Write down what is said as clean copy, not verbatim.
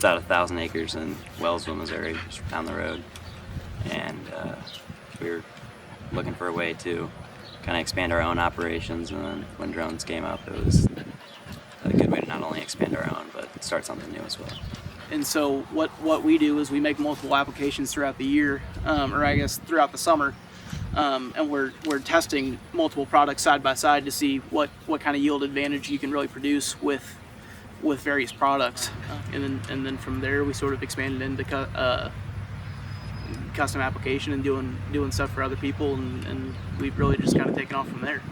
scoped out 1,000 acres in Wellsville, Missouri, just down the road, and we were looking for a way to kind of expand our own operations. And then when drones came up, it was a good way to not only expand our own, but start something new as well. And so what we do is we make multiple applications throughout the year, or I guess throughout the summer, and we're testing multiple products side by side to see what kind of yield advantage you can really produce with various products, and then from there we sort of expanded into custom application and doing stuff for other people, and we've really just kind of taken off from there.